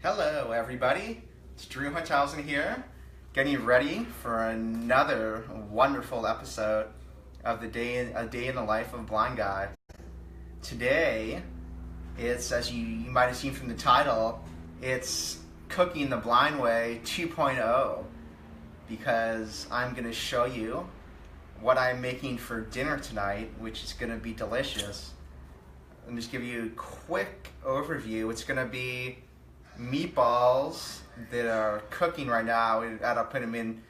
Hello everybody, it's Drew Hunthausen here, getting ready for another wonderful episode of A Day in the Life of a Blind Guy. Today, it's, as you might have seen from the title, it's Cooking the Blind Way 2.0, because I'm going to show you what I'm making for dinner tonight, which is going to be delicious. Let me just give you a quick overview. It's going to be meatballs that are cooking right now. I'll put them in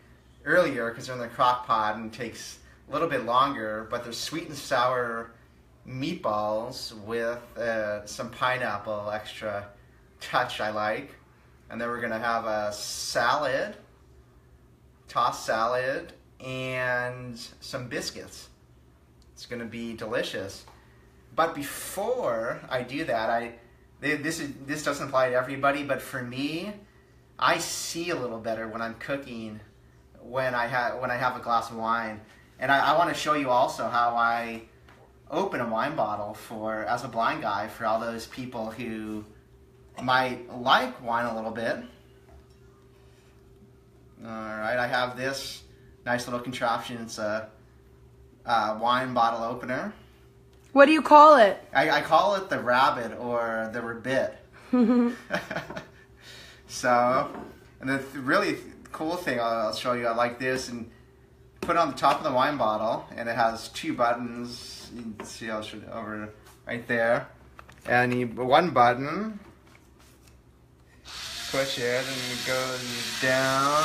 earlier because they're in the crock pot and it takes a little bit longer, but they're sweet and sour meatballs with some pineapple extra touch I like. And then we're going to have a salad, tossed salad, and some biscuits. It's going to be delicious. But before I do that, this doesn't apply to everybody, but for me, I see a little better when I'm cooking when I have a glass of wine. And I want to show you also how I open a wine bottle as a blind guy, for all those people who might like wine a little bit. Alright, I have this nice little contraption. It's a wine bottle opener. What do you call it? I call it the rabbit or the ribbit. So, and the really cool thing I'll show you, I like this, and put it on the top of the wine bottle, and it has two buttons. You can see, I'll show you over right there. And one button, push it, and it goes down.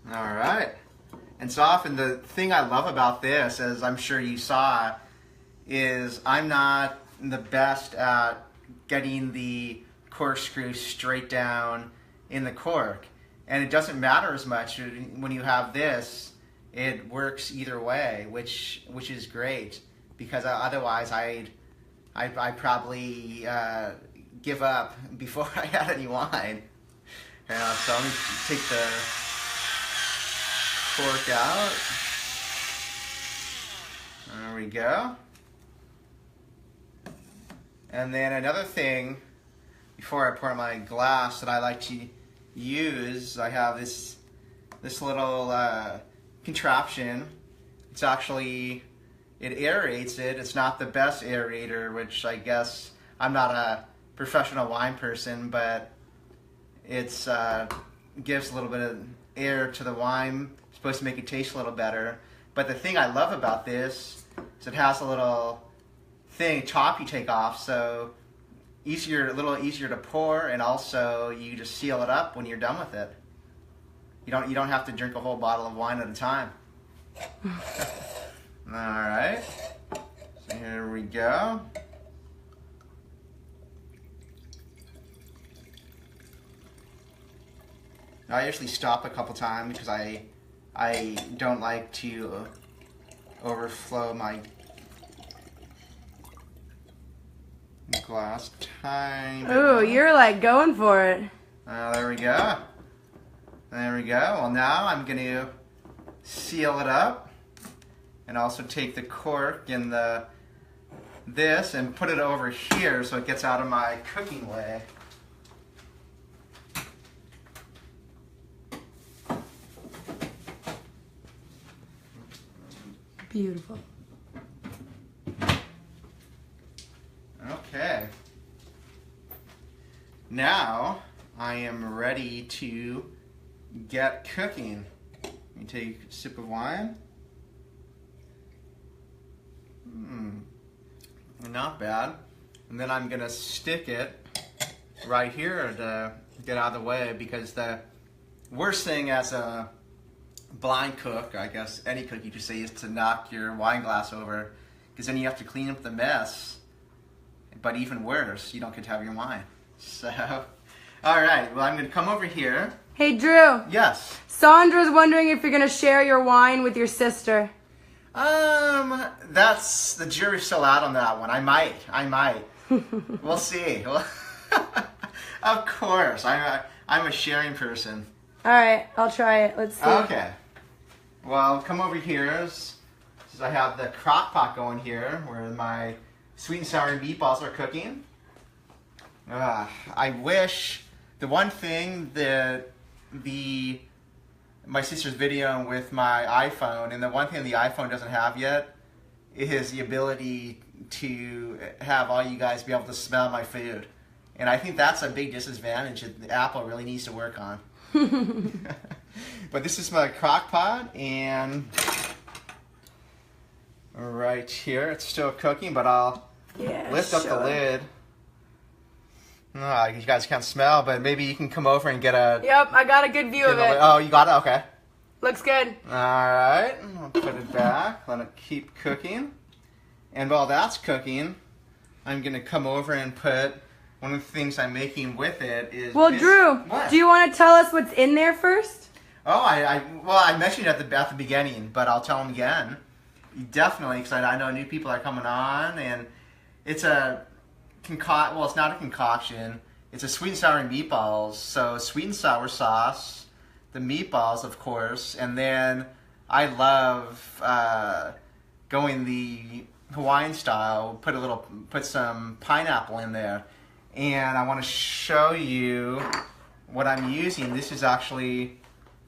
Alright, and so often the thing I love about this, as I'm sure you saw, is I'm not the best at getting the corkscrew straight down in the cork. And it doesn't matter as much when you have this. It works either way, which is great, because otherwise I'd probably give up before I had any wine. So I'm going to take the cork out. There we go. And then another thing, before I pour my glass, that I like to use, I have this little contraption. It's actually, it aerates it. It's not the best aerator, which I guess I'm not a professional wine person, but it's gives a little bit of air to the wine. Supposed to make it taste a little better. But the thing I love about this is it has a little top you take off, so a little easier to pour, and also you just seal it up when you're done with it. You don't have to drink a whole bottle of wine at a time. All right, so here we go. I usually stop a couple times because I don't like to overflow my glass time. Ooh, you're like going for it. There we go. There we go. Well, now I'm going to seal it up and also take the cork and this and put it over here so it gets out of my cooking way. Beautiful. Okay. Now I am ready to get cooking. Let me take a sip of wine. Not bad. And then I'm gonna stick it right here to get out of the way, because the worst thing as a blind cook, I guess any cook you could say, is to knock your wine glass over, because then you have to clean up the mess. But even worse, you don't get to have your wine. So, all right, well, I'm going to come over here. Hey, Drew. Yes? Sandra's wondering if you're going to share your wine with your sister. That's, the jury's still out on that one. I might. We'll see. Of course. I'm a sharing person. All right, I'll try it. Let's see. Okay. Well, come over here. So I have the crock pot going here where my sweet and sour meatballs are cooking. I wish the one thing that my sister's videoing with my iPhone, and the one thing the iPhone doesn't have yet is the ability to have all you guys be able to smell my food. And I think that's a big disadvantage that Apple really needs to work on. But this is my crock pot, and right here it's still cooking, but I'll lift up the lid. You guys can't smell, but maybe you can come over and get a... Yep, I got a good view of it. Oh, you got it? Okay. Looks good. Alright, I'll put it back, let it keep cooking. And while that's cooking, I'm going to come over and put... One of the things I'm making with it is... Well, Drew, what? do you want to tell us what's in there first? Oh, I mentioned it at the beginning, but I'll tell them again. Definitely, because I know new people are coming on, and it's a well, it's not a concoction. It's a sweet and sour meatballs. So sweet and sour sauce, the meatballs, of course, and then I love going the Hawaiian style. Put some pineapple in there, and I want to show you what I'm using. This is actually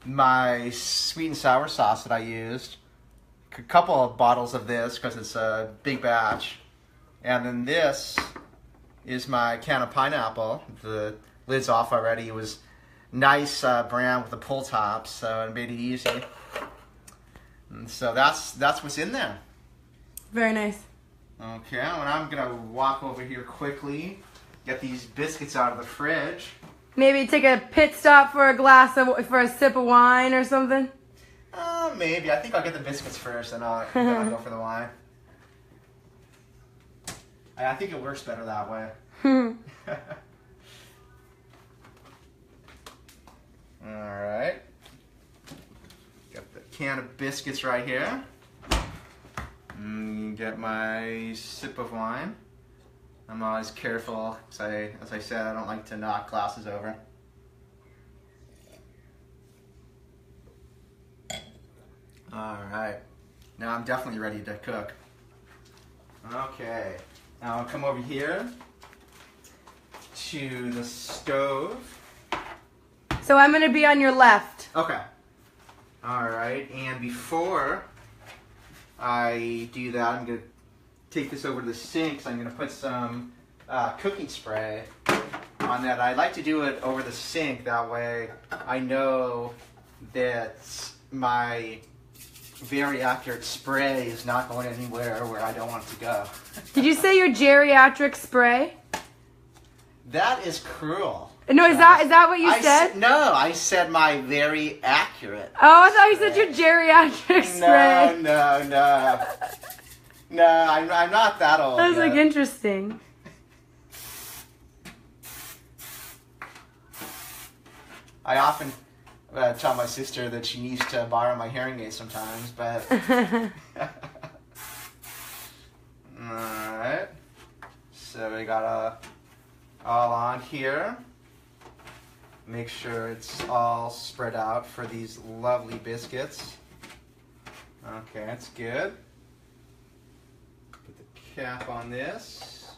my sweet and sour sauce that I used. A couple of bottles of this because it's a big batch, and then this is my can of pineapple. The lid's off already. It was nice brand with the pull top, so it made it easy. And so that's what's in there. Very nice. Okay, well, I'm gonna walk over here quickly, get these biscuits out of the fridge. Maybe take a pit stop for a sip of wine or something. Maybe. I think I'll get the biscuits first, and then I'll go for the wine. I think it works better that way. Alright. Got the can of biscuits right here. Get my sip of wine. I'm always careful, because as I said, I don't like to knock glasses over. Alright. Now I'm definitely ready to cook. Okay. Now I'll come over here to the stove. So I'm going to be on your left. Okay. Alright, and before I do that, I'm going to take this over to the sink. So I'm going to put some cooking spray on that. I like to do it over the sink. That way I know that my very accurate spray is not going anywhere where I don't want it to go. Did you say your geriatric spray? That is cruel. No, is that what you said? No, I said my very accurate. Oh, I thought you said your geriatric spray. No, I'm not that old. That was yet. like interesting. I often tell my sister that she needs to borrow my hearing aids sometimes, but... Alright. So we got all on here. Make sure it's all spread out for these lovely biscuits. Okay, that's good. Put the cap on this.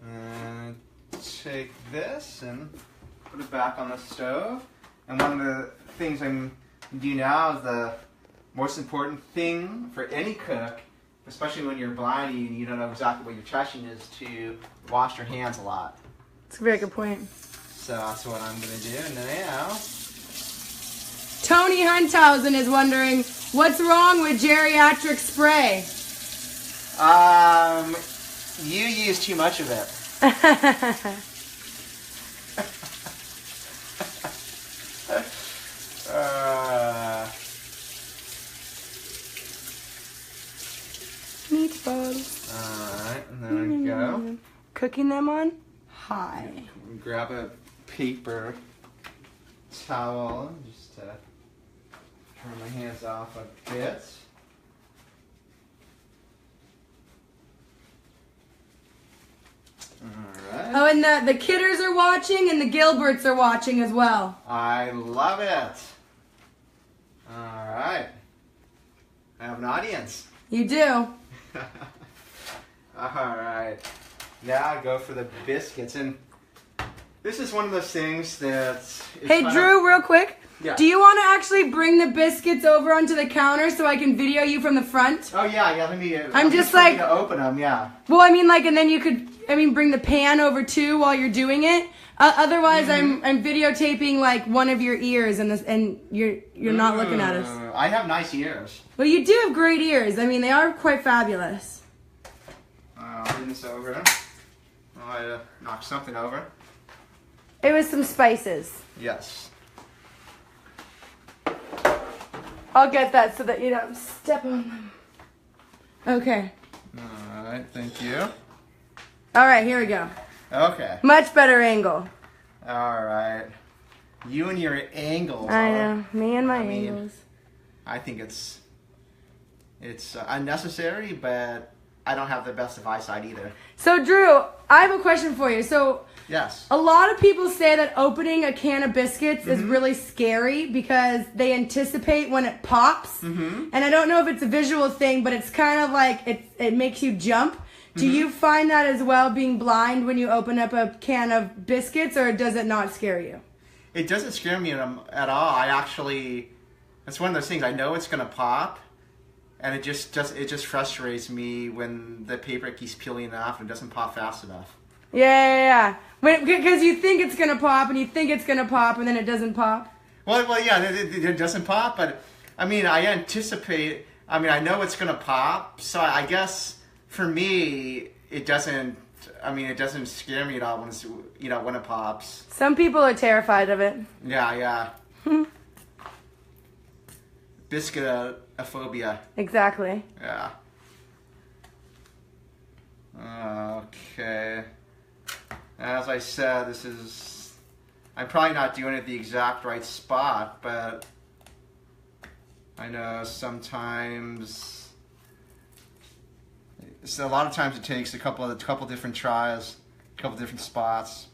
And take this and put it back on the stove. And one of the things I'm do now is the most important thing for any cook, especially when you're blind and you don't know exactly what you're touching, is to wash your hands a lot. That's a very good point. So that's what I'm going to do now. Tony Hunthausen is wondering, what's wrong with geriatric spray? You use too much of it. Meatballs. Alright, and there we go. Cooking them on high. Grab a paper towel just to turn my hands off a bit. Alright. Oh, and the Kidders are watching and the Gilberts are watching as well. I love it. Alright. I have an audience. You do. Alright. Now I go for the biscuits. And this is one of those things that... Hey, Drew, real quick. Yeah. Do you want to actually bring the biscuits over onto the counter so I can video you from the front? Oh, yeah, let me... I'm just like... to open them, yeah. Well, I mean, like, and then you could, bring the pan over too while you're doing it. Otherwise, I'm videotaping, like, one of your ears and you're not looking at us. I have nice ears. Well, you do have great ears. I mean, they are quite fabulous. I'll bring this over. I knocked something over. It was some spices. Yes. I'll get that so that you don't step on them. Okay. Alright, thank you. Alright, here we go. Okay. Much better angle. Alright. You and your angles. I know. Me and my angles. I think it's unnecessary, but I don't have the best of eyesight either. So, Drew, I have a question for you. So, yes. a lot of people say that opening a can of biscuits is really scary because they anticipate when it pops. And I don't know if it's a visual thing, but it's kind of like it makes you jump. Do you find that as well, being blind, when you open up a can of biscuits, or does it not scare you? It doesn't scare me at all. It's one of those things. I know it's gonna pop, and it just frustrates me when the paper keeps peeling off and doesn't pop fast enough. Yeah. Because you think it's gonna pop, and you think it's gonna pop, and then it doesn't pop. Well, yeah, it doesn't pop, but I mean, I anticipate. I mean, I know it's gonna pop, so I guess for me, it doesn't. I mean, it doesn't scare me at all when when it pops. Some people are terrified of it. Yeah. Biscuitophobia. Exactly. Yeah. Okay. As I said, I'm probably not doing it the exact right spot, but I know sometimes, a lot of times it takes a couple different tries, a couple different spots.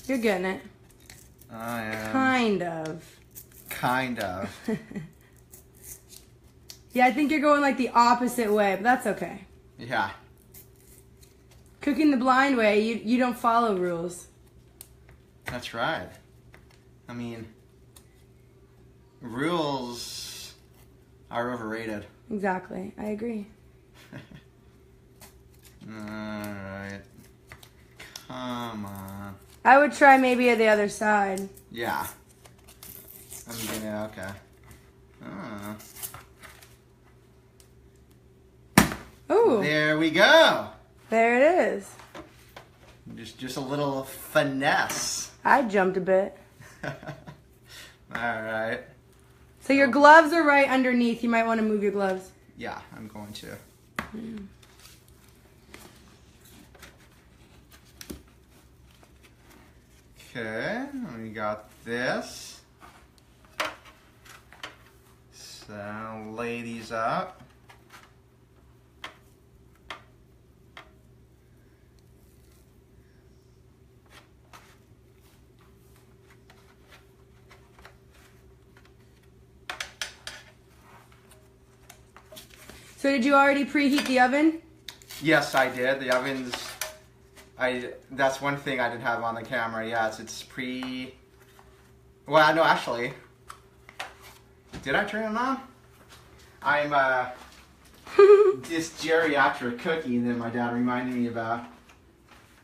You're getting it. I am. Kind of. Yeah, I think you're going like the opposite way, but that's okay. Yeah. Cooking the blind way, you don't follow rules. That's right. I mean, rules are overrated. Exactly. I agree. Alright. Come on. I would try maybe at the other side. Yeah. Okay. Ooh. There we go. There it is. Just a little finesse. I jumped a bit. Alright. So your gloves are right underneath. You might want to move your gloves. Yeah, I'm going to. Okay, we got this. So, lay these up. So did you already preheat the oven? Yes, I did. The oven's... That's one thing I didn't have on the camera. Yeah, it's pre... Well, no, actually... Did I turn it on? I'm, this geriatric cookie that my dad reminded me about.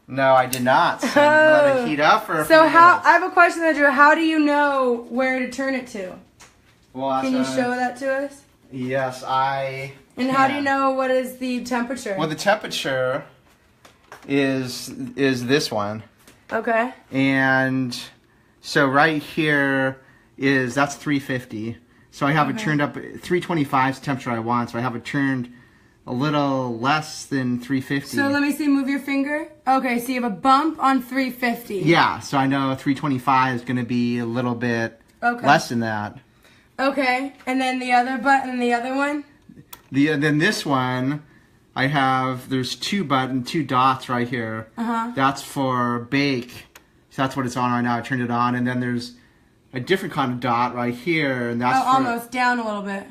No, I did not. So let it heat up for a few minutes. I have a question, Andrew. How do you know where to turn it to? Well, Can you show that to us? Yes, And how do you know what is the temperature? Well, the temperature is this one. Okay. And so right here that's 350. So I have it turned up, 325 is the temperature I want, so I have it turned a little less than 350. So let me see, move your finger. Okay, so you have a bump on 350. Yeah, so I know 325 is going to be a little bit Okay. Less than that. Okay, and then the other button and the other one? Then this one, I have, there's two dots right here. That's for bake. So that's what it's on right now. I turned it on, and then there's a different kind of dot right here, and that's for... almost down a little bit.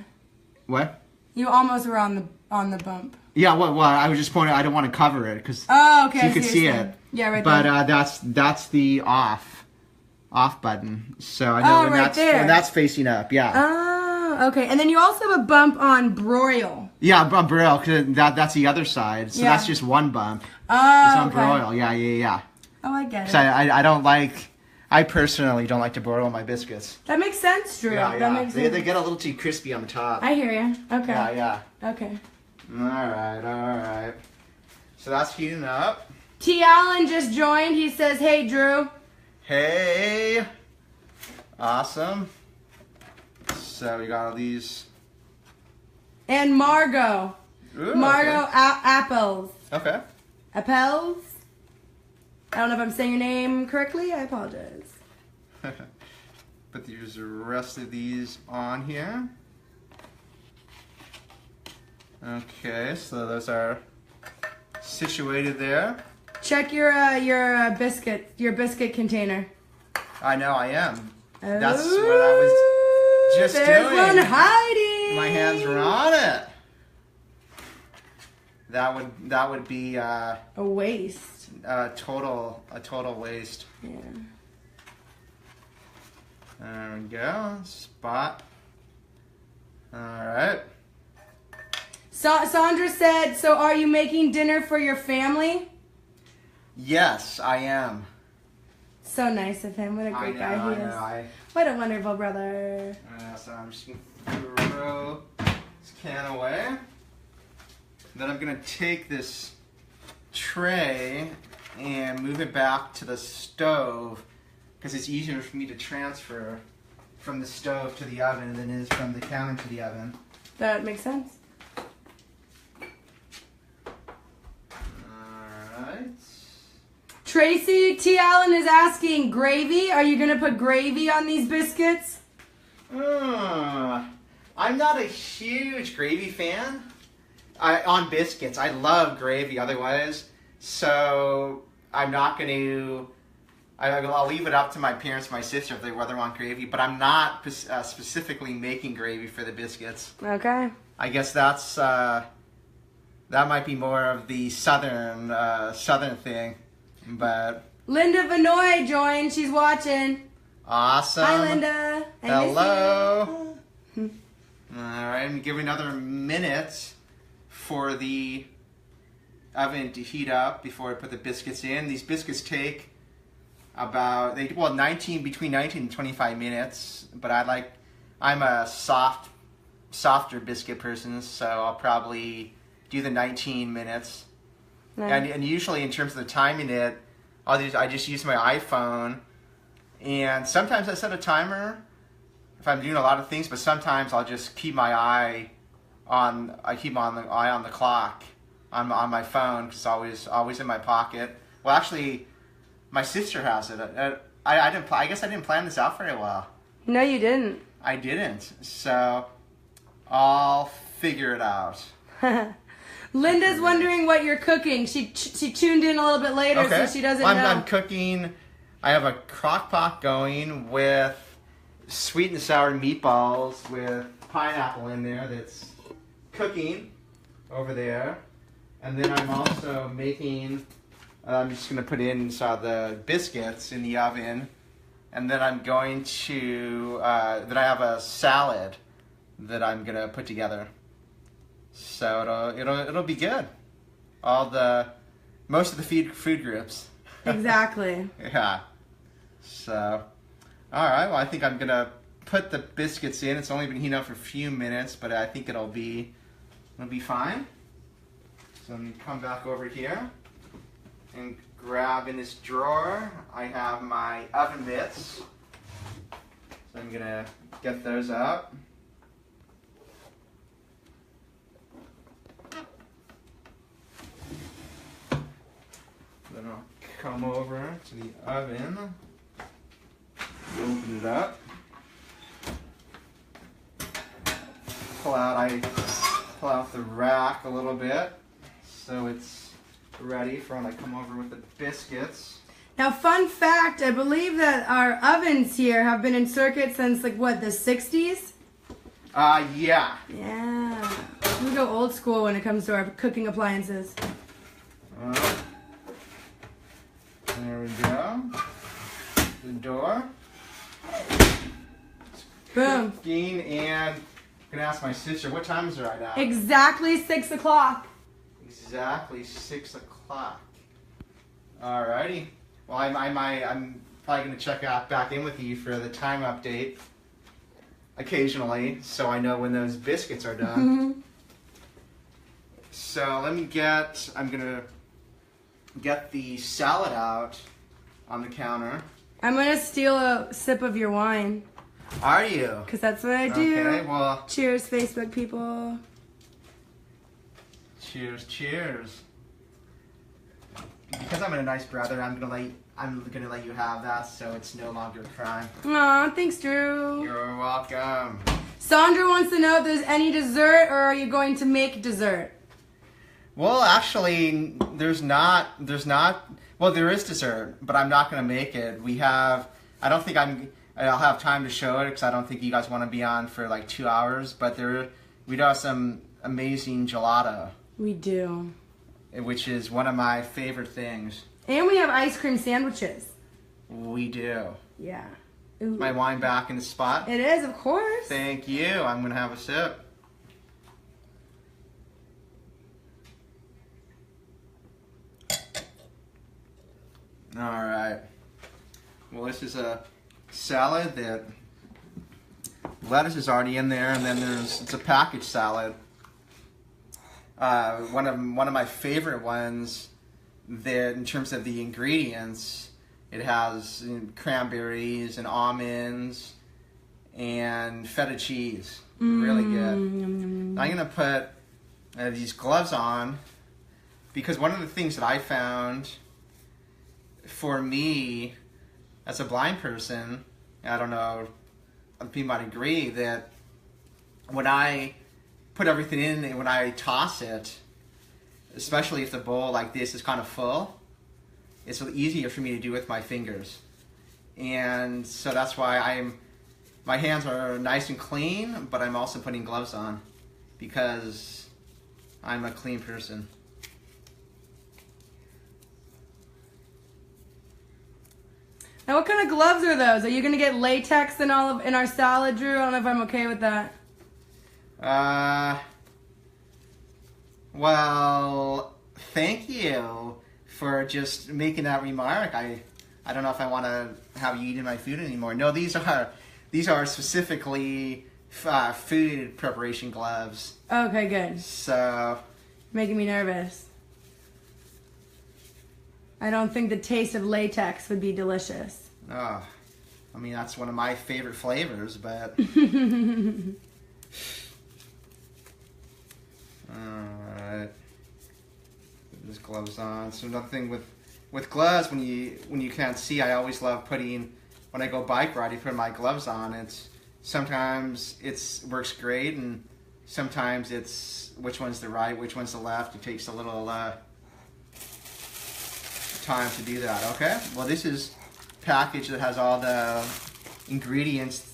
What? You almost were on the bump. Yeah, well, I was just pointing. I don't want to cover it because okay, so you could see it. Yeah, right but, there. But that's the off button. So I know when that's facing up. Yeah. Oh, okay. And then you also have a bump on broil. Yeah, on broil because that's the other side. So that's just one bump. Oh, it's on broil. Yeah. Oh, I get it. So I don't like. I personally don't like to broil my biscuits. That makes sense, Drew. Yeah. That makes sense. They get a little too crispy on the top. I hear you. Okay. Yeah. Okay. All right. So that's heating up. T. Allen just joined. He says, "Hey, Drew." Hey. Awesome. So we got all these. And Margot. Ooh, Margot okay. Apples. Okay. Apples? I don't know if I'm saying your name correctly. I apologize. Put the rest of these on here. Okay, so those are situated there. Check your biscuit container. I know I am. That's what I was just there's doing. One hiding. My hands were on it. That would be a waste. A total waste. Yeah. There we go. Spot. All right. Sandra said, "So are you making dinner for your family?" Yes, I am. So nice of him. What a great guy he is. What a wonderful brother. So I'm just going to throw this can away. Then I'm going to take this tray and move it back to the stove because it's easier for me to transfer from the stove to the oven than it is from the counter to the oven. That makes sense. Alright. Tracy T. Allen is asking, gravy? Are you going to put gravy on these biscuits? I'm not a huge gravy fan. On biscuits. I love gravy otherwise. So I'm not going to... I'll leave it up to my parents, my sister, if they whether want gravy. But I'm not specifically making gravy for the biscuits. Okay. I guess that's... that might be more of the southern thing. But... Linda Vanoy joined. She's watching. Awesome. Hi, Linda. Hello. All right, I'm giving another minute for the oven to heat up before I put the biscuits in. These biscuits take about between 19 and 25 minutes. But I'm a softer biscuit person, so I'll probably do the 19 minutes. Nice. And usually, in terms of the timing it, I just use my iPhone. And sometimes I set a timer if I'm doing a lot of things, but sometimes I'll just keep my eye on the clock on my phone because it's always in my pocket. Well, actually, my sister has it. I guess I didn't plan this out very well. No, you didn't. I didn't. So I'll figure it out. Linda's wondering what you're cooking. She tuned in a little bit later, okay. So she doesn't know. I'm cooking. I have a crock pot going with sweet and sour meatballs with pineapple in there that's cooking over there. And then I'm also making, I'm just going to put in the biscuits in the oven. And then I'm going to, then I have a salad that I'm going to put together. So it'll be good. Most of the food groups. Exactly. Yeah. So, all right. Well, I think I'm gonna put the biscuits in. It's only been heating up for a few minutes, but I think it'll be fine. So let me come back over here and grab in this drawer. I have my oven mitts. So I'm gonna get those out. Then I'll come over to the oven, open it up. pull out the rack a little bit so it's ready for when I come over with the biscuits. Now, fun fact, I believe that our ovens here have been in circuit since, like, what, the 60s? Yeah. Yeah. We go old school when it comes to our cooking appliances. There we go. The door. Boom. Cooking, and I'm gonna ask my sister, what time is it right now? Exactly 6 o'clock. Exactly 6 o'clock. Alrighty. Well, I'm probably gonna check out back in with you for the time update occasionally, so I know when those biscuits are done. So I'm gonna get the salad out on the counter. I'm going to steal a sip of your wine. Are you? Because that's what I do. Okay, well. Cheers, Facebook people. Cheers, cheers. Because I'm a nice brother, I'm gonna let you have that, so it's no longer a crime. Aw, thanks, Drew. You're welcome. Sandra wants to know if there's any dessert, or are you going to make dessert? Well, actually, there's not. Well, there is dessert, but I'm not gonna make it. I don't think I'll have time to show it because I don't think you guys want to be on for like 2 hours. But we do have some amazing gelato. We do. Which is one of my favorite things. And we have ice cream sandwiches. We do. Yeah. Ooh. Is my wine back in the spot? It is, of course. Thank you. I'm going to have a sip. All right. Well, this is a salad that lettuce is already in there, and then it's a packaged salad. One of my favorite ones that in terms of the ingredients, it has cranberries and almonds and feta cheese. Really good. I'm gonna put these gloves on because one of the things that I found for me as a blind person, I don't know, other people might agree that when I put everything in and when I toss it, especially if the bowl like this is kind of full, it's easier for me to do with my fingers. And so that's why my hands are nice and clean, but I'm also putting gloves on because I'm a clean person. Now, what kind of gloves are those? Are you going to get latex in in our salad, Drew? I don't know if I'm okay with that. Well, thank you for just making that remark. I don't know if I want to have you eating my food anymore. No, these are specifically food preparation gloves. Okay, good. So, making me nervous. I don't think the taste of latex would be delicious. Oh, I mean, that's one of my favorite flavors, but... Alright. Put these gloves on. So another thing with gloves, when you can't see, I always love putting, when I go bike riding, put my gloves on. Sometimes it works great, and sometimes it's which one's the right, which one's the left. It takes a little time to do that. Okay, well, this is a package that has all the ingredients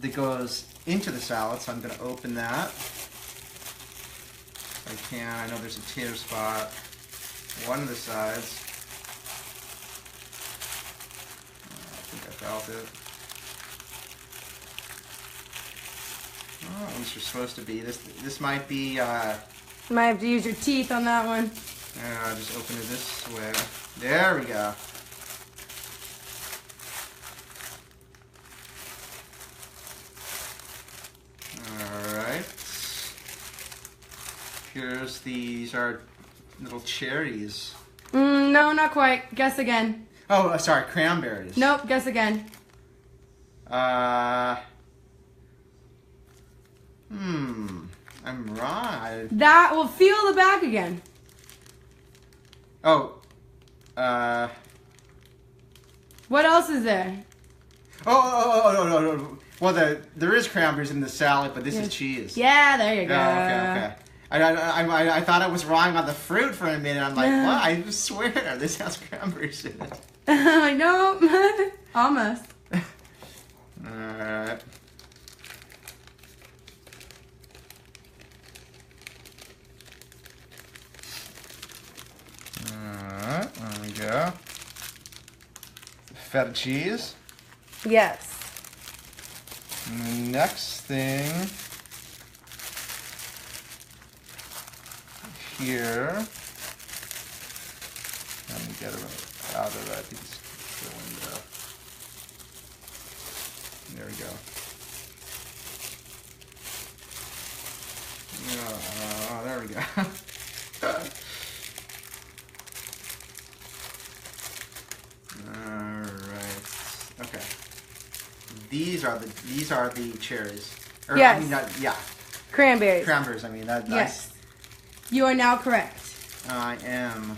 that goes into the salad, so I'm going to open that if I can. I know there's a tear spot one of the sides. I think I felt it. Oh, at least you're supposed to be. This might be might have to use your teeth on that one. I'll just open it this way. There we go. Alright. These are little cherries. No, not quite. Guess again. Oh, sorry, cranberries. Nope, guess again. I'm wrong. That will feel the back again. Oh, what else is there? Oh, no. Well, there is cranberries in the salad, but this is cheese. Yeah, there you go. Oh, okay. I thought I was wrong on the fruit for a minute. I'm like, what? I swear this has cranberries in it. I know. Almost. Alright. Alright, there we go. Feta cheese. Yes. And the next thing here. Let me get it out of that the window. There we go. Oh, there we go. Alright. Okay. These are the cherries. Or, Yes. I mean, yeah. Cranberries. Cranberries, I mean. That's, Yes. You are now correct. I am.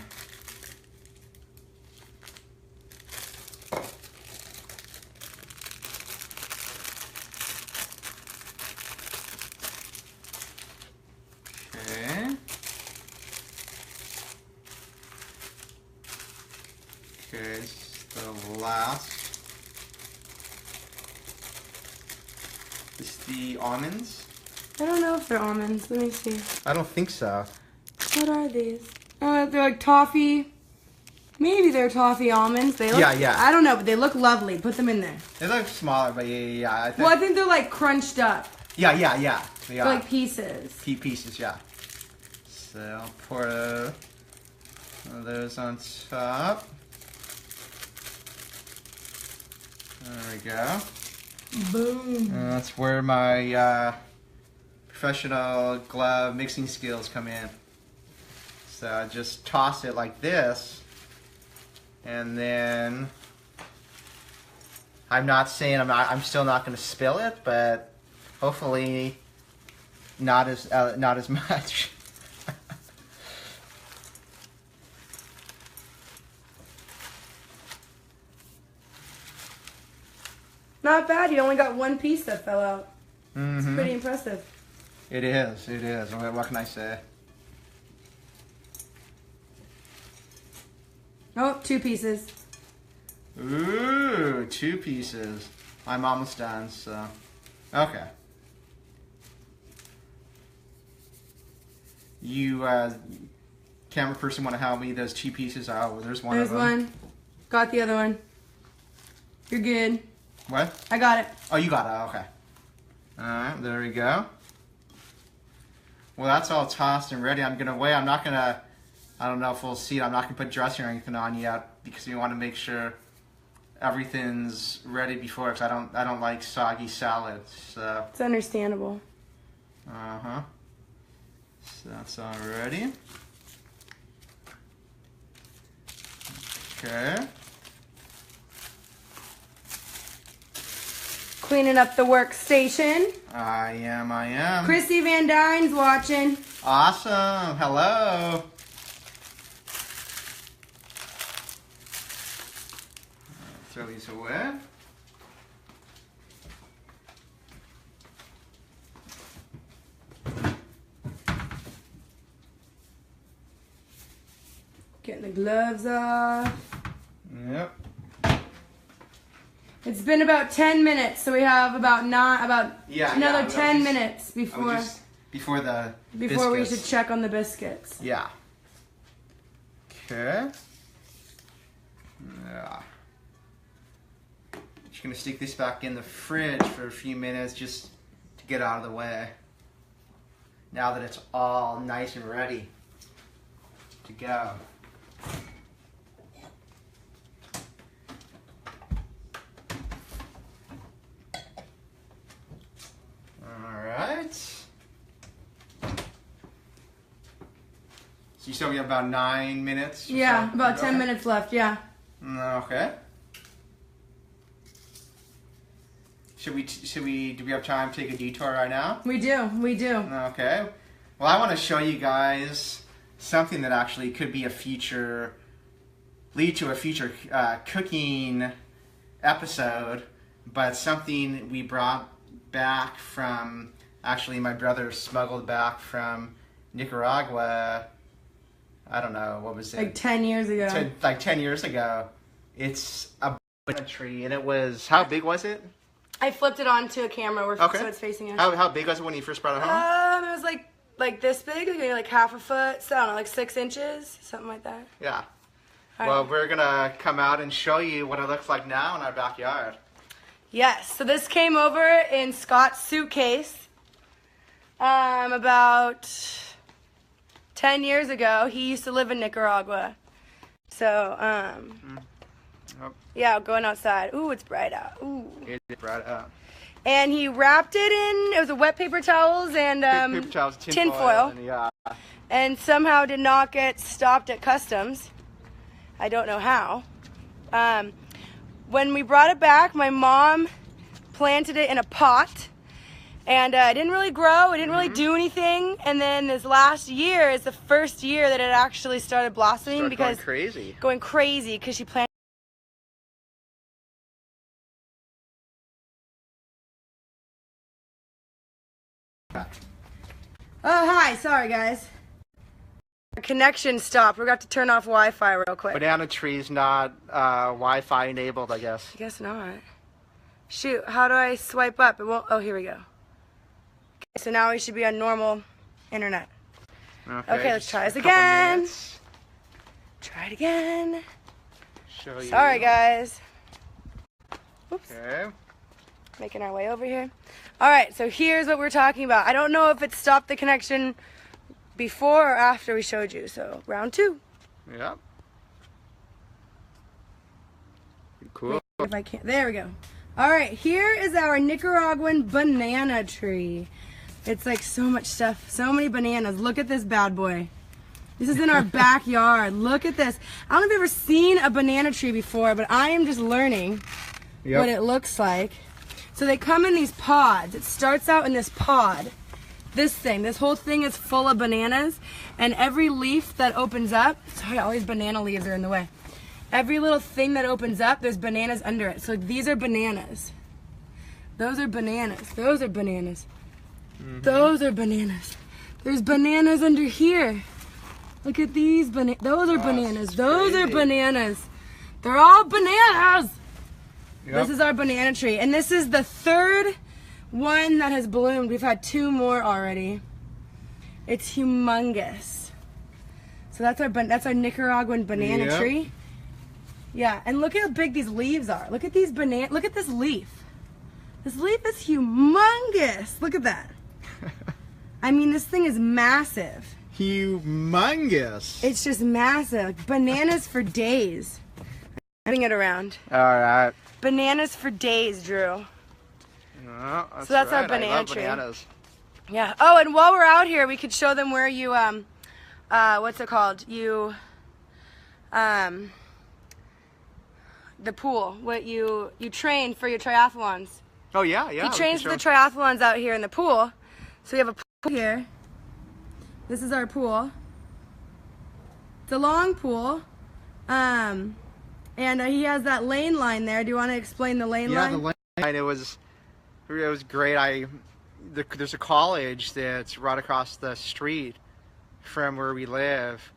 Okay. Okay, this is the last. This is the almonds. I don't know if they're almonds. Let me see. I don't think so. What are these? Oh, they're like toffee. Maybe they're toffee almonds. They look, Yeah. I don't know, but they look lovely. Put them in there. They look smaller, but yeah. I think, Well, I think they're like crunched up. yeah. They They're are. like pieces. Pieces, yeah. So I'll pour one of those on top. There we go. Boom. And that's where my professional glove mixing skills come in. So I just toss it like this, and then I'm not saying I'm still not going to spill it, but hopefully not as much. Not bad. You only got one piece that fell out. It's Mm-hmm. pretty impressive. It is. What can I say? Oh, 2 pieces. Ooh, 2 pieces. I'm almost done, so. Okay. You, camera person, want to help me? Those 2 pieces. Oh, there's one There's of them. one. Got the other one. You're good. What? I got it. Oh, you got it. Okay. Alright, there we go. Well, that's all tossed and ready. I'm going to wait. I'm not going to, I don't know if we'll see it. I'm not going to put dressing or anything on yet because we want to make sure everything's ready before, because I don't like soggy salads. So. It's understandable. Uh-huh. So that's all ready. Okay. Cleaning up the workstation. I am. Chrissy Van Dyne's watching. Awesome. Hello. Throw these away. Getting the gloves off. Yep. It's been about 10 minutes, so we have about Yeah, another yeah, 10 minutes before before the we biscuits. should check on the biscuits. Yeah. Okay. Yeah. Just gonna stick this back in the fridge for a few minutes just to get out of the way. Now that it's all nice and ready to go. Alright. So you still have about 9 minutes? or Yeah, so? about 10 Okay. minutes left, yeah. Okay. Do we have time to take a detour right now? We do. Okay. Well, I want to show you guys something that actually could be lead to a future cooking episode but something we brought back from, actually my brother smuggled back from Nicaragua, I don't know, what was it? Like 10 years ago. Like 10 years ago. It's a banana tree, and it was, how big was it? I flipped it onto a camera so it's facing us. How big was it when you first brought it home? It was like this big, like half a foot, so I don't know, like 6 inches, something like that. Yeah. All well, right. we're going to come out and show you what it looks like now in our backyard. Yes, so this came over in Scott's suitcase about 10 years ago. He used to live in Nicaragua. So, yeah, going outside. Ooh, it's bright out. Ooh. It's bright out. And he wrapped it in, it was a wet paper towels and paper towels, tin foil. And somehow did not get stopped at customs. I don't know how. When we brought it back, my mom planted it in a pot. And it didn't really grow, it didn't really do anything. And then this last year is the first year that it actually started blossoming. Because going crazy because she planted. Oh, hi. Sorry, guys. Our connection stopped. We're going to turn off Wi-Fi real quick. Banana tree's not Wi-Fi enabled, I guess. I guess not. Shoot, how do I swipe up? It won't. Oh, here we go. Okay, so now we should be on normal internet. Okay, let's try this again. Try it again. Show you. Sorry, guys. Oops. Okay. Making our way over here. All right, so here's what we're talking about. I don't know if it stopped the connection before or after we showed you. So round 2. Yep. Cool. If I can't, there we go. All right, here is our Nicaraguan banana tree. It's like so much stuff, so many bananas. Look at this bad boy. This is in our backyard. Look at this. I don't know if you've ever seen a banana tree before, but I am just learning what it looks like. So they come in these pods. It starts out in this pod. This whole thing is full of bananas, and every leaf that opens up, sorry, all these banana leaves are in the way. Every little thing that opens up, there's bananas under it. So these are bananas. Those are bananas. Those are bananas. Those are bananas. There's bananas under here. Look at these bananas. Those are bananas. Those are bananas. They're all bananas. Yep. This is our banana tree, and this is the 3rd one that has bloomed. We've had 2 more already. It's humongous. So that's our Nicaraguan banana tree. Yeah, and look at how big these leaves are. Look at these bananas. Look at this leaf. This leaf is humongous. Look at that. I mean, this thing is massive. Humongous. It's just massive. Like bananas for days. Moving it around. All right. Bananas for days, Drew. Oh, so that's right. our banana I love tree. Bananas. Yeah. Oh, and while we're out here, we could show them where you what's it called? The pool. What you train for your triathlons. Oh yeah, yeah. He trains for the triathlons out here in the pool. So we have a pool here. This is our pool. It's a long pool. And he has that lane line there. Do you want to explain the lane line? Yeah, the lane line. It was great. There's a college that's right across the street from where we live,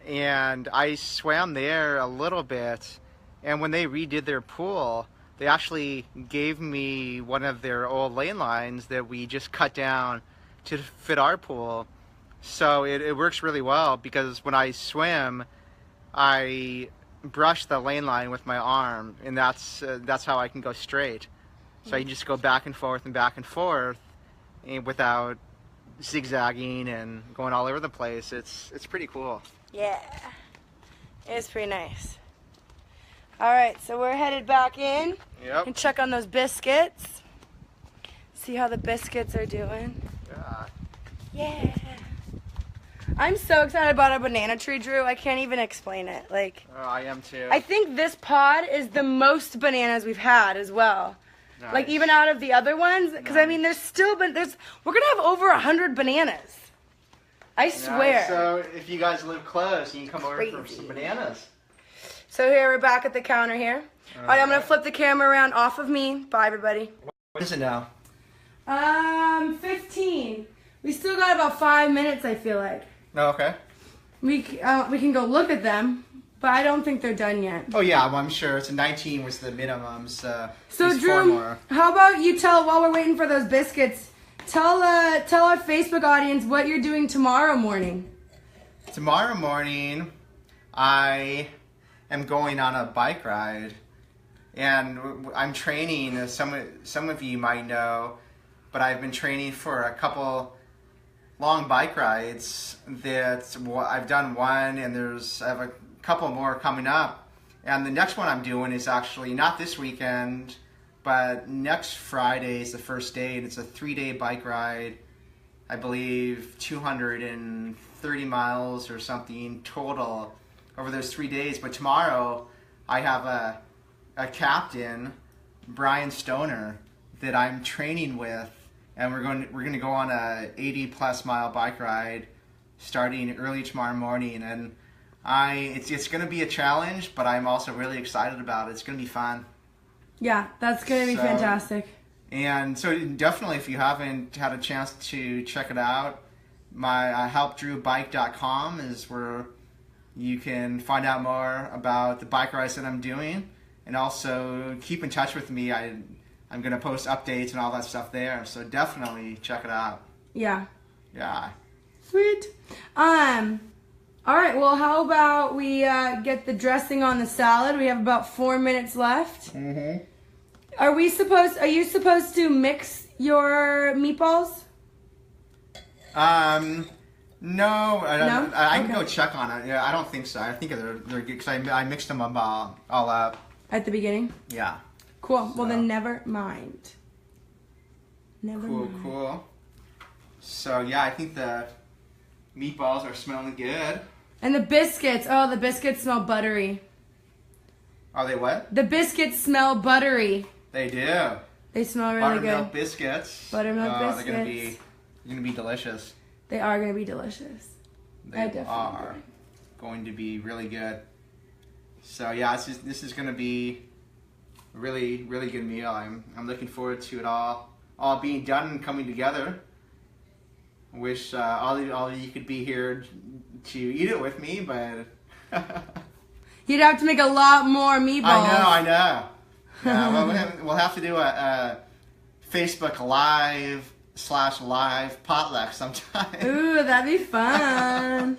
and I swam there a little bit. And when they redid their pool, they actually gave me one of their old lane lines that we just cut down to fit our pool. So it works really well, because when I swim, I brush the lane line with my arm, and that's how I can go straight. So I can just go back and forth and without zigzagging and going all over the place. It's pretty cool. Yeah, it's pretty nice. All right, so we're headed back in and check on those biscuits. See how the biscuits are doing. Yeah. I'm so excited about our banana tree, Drew. I can't even explain it. Like, I am too. I think this pod is the most bananas we've had as well. Nice. Like even out of the other ones, because I mean, we're gonna have over 100 bananas. I swear. So if you guys live close, you can come over for some bananas. So here we're back at the counter here. All right, I'm gonna flip the camera around off of me. Bye, everybody. What is it now? 15. We still got about 5 minutes, I feel like. Oh, okay. We can go look at them, but I don't think they're done yet. Oh yeah, well, I'm sure. It's a 19 was the minimum. So Drew, how about you tell, while we're waiting for those biscuits, tell our Facebook audience what you're doing tomorrow morning. Tomorrow morning, I am going on a bike ride, and I'm training. Some of you might know, but I've been training for a couple long bike rides. I've done one, and I have a couple more coming up. And the next one I'm doing is actually not this weekend, but next Friday is the first day, and it's a 3-day bike ride. I believe 230 miles or something total over those 3 days. But tomorrow I have a captain, Brian Stoner, that I'm training with, and we're going to go on a 80+ mile bike ride starting early tomorrow morning. And it's going to be a challenge, but I'm also really excited about it. It's going to be fun. Yeah, that's going to be fantastic. And so definitely, if you haven't had a chance to check it out, my helpdrewbike.com is where you can find out more about the bike rides that I'm doing, and also keep in touch with me. I'm going to post updates and all that stuff there, so definitely check it out. Yeah. Yeah. Sweet. All right, well, how about we get the dressing on the salad? We have about 4 minutes left. Mm-hmm. Are you supposed to mix your meatballs? No. I can Okay. go check on it. Yeah, I don't think so. I think they're good because I mixed them all up. At the beginning? Yeah. Cool. Well, So. then never mind. Never mind. Cool. So, yeah, I think the meatballs are smelling good. And the biscuits. Oh, the biscuits smell buttery. Are they what? The biscuits smell buttery. They do. They smell really Buttermilk good. biscuits. Buttermilk They're biscuits. gonna be delicious. They are going to be delicious. They I definitely are agree. going to be really good. So yeah, this is gonna be a really, really good meal. I'm looking forward to it all being done and coming together. I wish all of you could be here to eat it with me, but You'd have to make a lot more meatballs. I know. Yeah, well, we'll have to do a Facebook Live/live potluck sometime. Ooh, that'd be fun.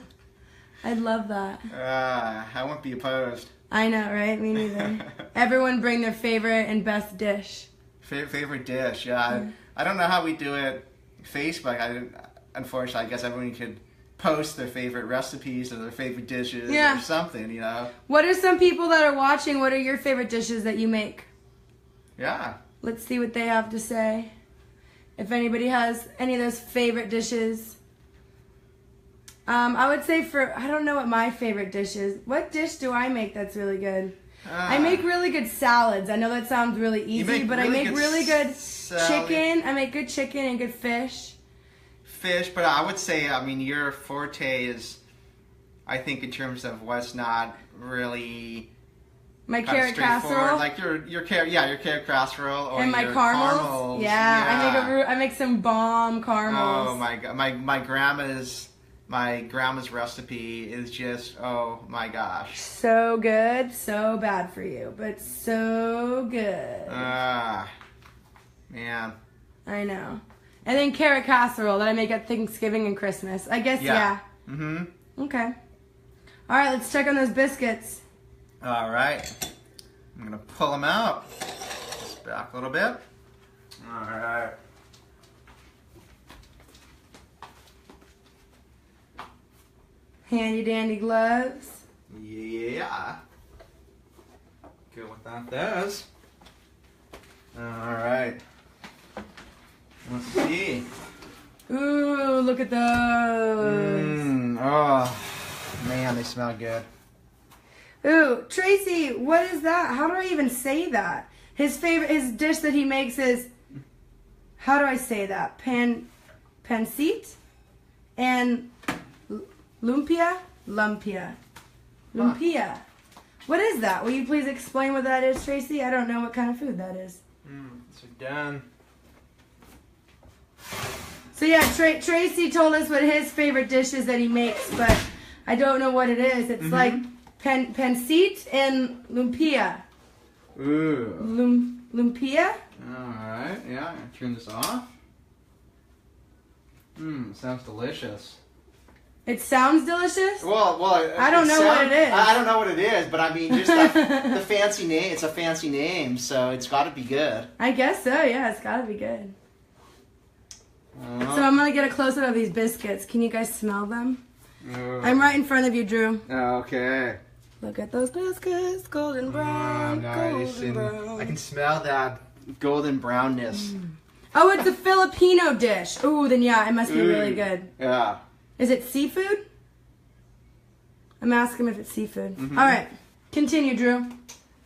I'd love that. I won't be opposed. I know, right? Me neither. Everyone bring their favorite and best dish. Favorite dish, yeah. I don't know how we do it. Facebook, unfortunately, I guess everyone could post their favorite recipes or their favorite dishes or something, you know. What are some people that are watching? What are your favorite dishes that you make? Yeah. Let's see what they have to say. If anybody has any of those favorite dishes. I would say I don't know what my favorite dish is. What dish do I make that's really good? I make really good salads. I know that sounds really easy, but I make really good chicken. I make good chicken and good fish. But I would say, I mean, your forte is, I think, in terms of what's not really my carrot casserole, like your carrot casserole, or and my your caramels. Yeah, I make some bomb caramels. Oh my god, my grandma's recipe is just, oh my gosh, so good, so bad for you, but so good. Man, I know. And then carrot casserole that I make at Thanksgiving and Christmas. I guess, yeah. Mm-hmm. Okay. All right, let's check on those biscuits. All right. I'm going to pull them out. Just back a little bit. All right. Handy dandy gloves. Yeah. Good without those. All right. Let's see. Ooh, look at those. Oh, man, they smell good. Ooh, Tracy, what is that? How do I even say that? His dish that he makes is, how do I say that? Pancit and lumpia. What is that? Will you please explain what that is, Tracy? I don't know what kind of food that is. So done. So yeah, Tracy told us what his favorite dish is that he makes, but I don't know what it is. It's like pancit and lumpia. Ooh. Lumpia? Alright, yeah, turn this off. Sounds delicious. It sounds delicious? Well, I don't know what it is. I don't know what it is, but I mean, just the fancy name. It's a fancy name, so it's got to be good. I guess so, yeah, it's gotta be good. So I'm gonna get a close-up of these biscuits. Can you guys smell them? I'm right in front of you, Drew. Okay. Look at those biscuits, golden brown, Nice. golden brown. I can smell that golden brownness. Oh, it's a Filipino dish. Ooh, then yeah, it must be really good. Yeah. Is it seafood? I'm asking if it's seafood. All right, continue, Drew.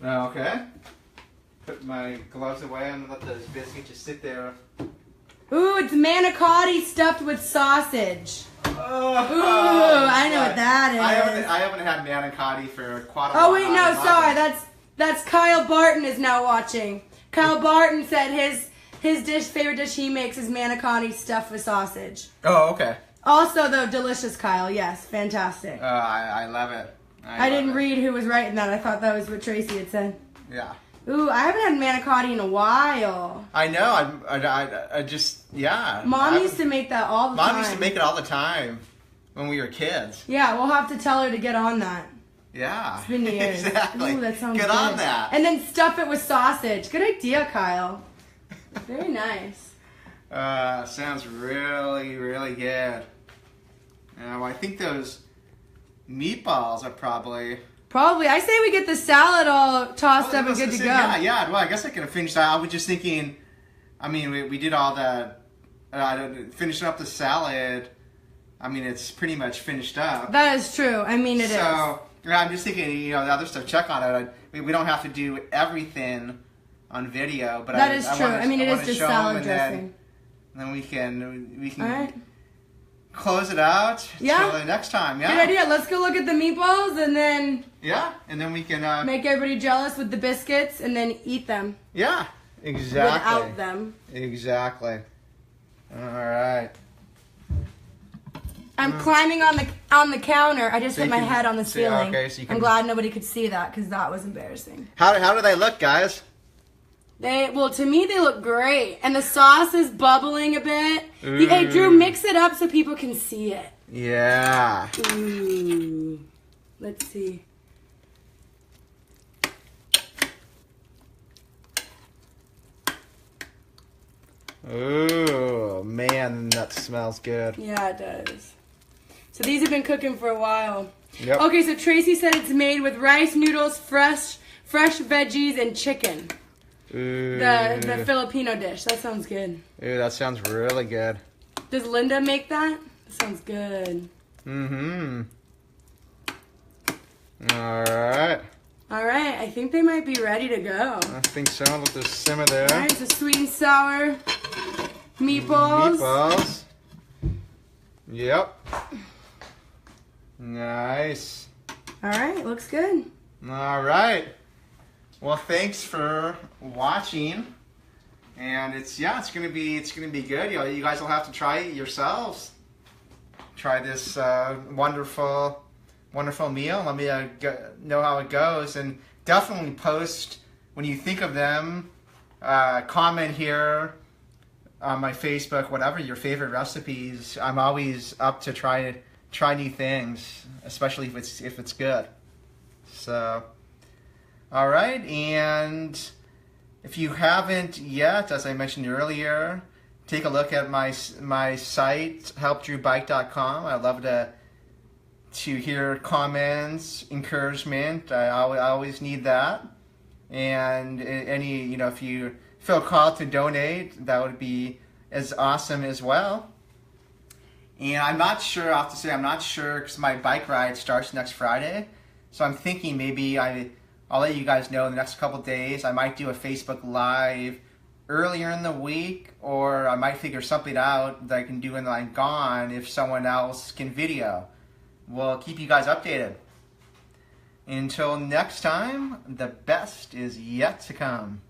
Okay. Put my gloves away and let those biscuits just sit there. Ooh, it's manicotti stuffed with sausage. Oh, Ooh, I know what that is. I haven't had manicotti for quite a while. Oh wait, no, sorry. That's Kyle Barton is now watching. Kyle Barton said his favorite dish he makes is manicotti stuffed with sausage. Oh, okay. Also, though, delicious, Kyle. Yes, fantastic. I love it. I didn't read who was writing that. I thought that was what Tracy had said. Yeah. Ooh, I haven't had manicotti in a while. I know. I just, yeah. Mom used to make that all the time. Mom used to make it all the time when we were kids. Yeah, we'll have to tell her to get on that. Yeah. It's been years. Exactly. Ooh, that sounds Get good. on that. And then stuff it with sausage. Good idea, Kyle. Very nice. Sounds really, really good. I think those meatballs are probably... Probably. I say we get the salad all tossed up and good to go. Yeah. Well, I guess I could have finished that. I was just thinking, I mean, we did all that, finishing up the salad. I mean, it's pretty much finished up. That is true. I mean, it is. So, yeah, I'm just thinking, the other stuff, check on it. We don't have to do everything on video, but that is true. I mean, it is just salad dressing. Then we can all right. close it out till the next time. Yeah. Good idea. Let's go look at the meatballs and then... Yeah, and then we can... make everybody jealous with the biscuits and then eat them. Yeah, exactly. Without them. Exactly. All right. I'm climbing on the counter. I just hit my head on the ceiling. Okay, so you can... I'm glad nobody could see that because that was embarrassing. How do they look, guys? Well, to me, they look great. And the sauce is bubbling a bit. Hey, Drew, mix it up so people can see it. Yeah. Ooh. Let's see. Ooh, man, that smells good. Yeah, it does. So these have been cooking for a while. Yep. Okay, so Tracy said it's made with rice, noodles, fresh veggies, and chicken. Ooh. The Filipino dish. That sounds good. Ooh, that sounds really good. Does Linda make that? That sounds good. Mm-hmm. All right. All right, I think they might be ready to go. I think so. Let this simmer there. All right, so sweet and sour meatballs. Meatballs. Yep. Nice. All right, looks good. All right. Well, thanks for watching, and it's gonna be good. You guys will have to try it yourselves. Try this wonderful meal. Let me know how it goes, and definitely post when you think of them. Comment here on my Facebook, whatever your favorite recipes. I'm always up to try new things, especially if it's good. So. All right, and if you haven't yet, as I mentioned earlier, take a look at my site, helpdrewbike.com. I'd love to hear comments, encouragement. I always need that. And any, if you feel called to donate, that would be as awesome as well. And I'm not sure, I'll have to say, I'm not sure because my bike ride starts next Friday. So I'm thinking maybe I'll let you guys know in the next couple days. I might do a Facebook Live earlier in the week, or I might figure something out that I can do when I'm gone if someone else can video. We'll keep you guys updated. Until next time, the best is yet to come.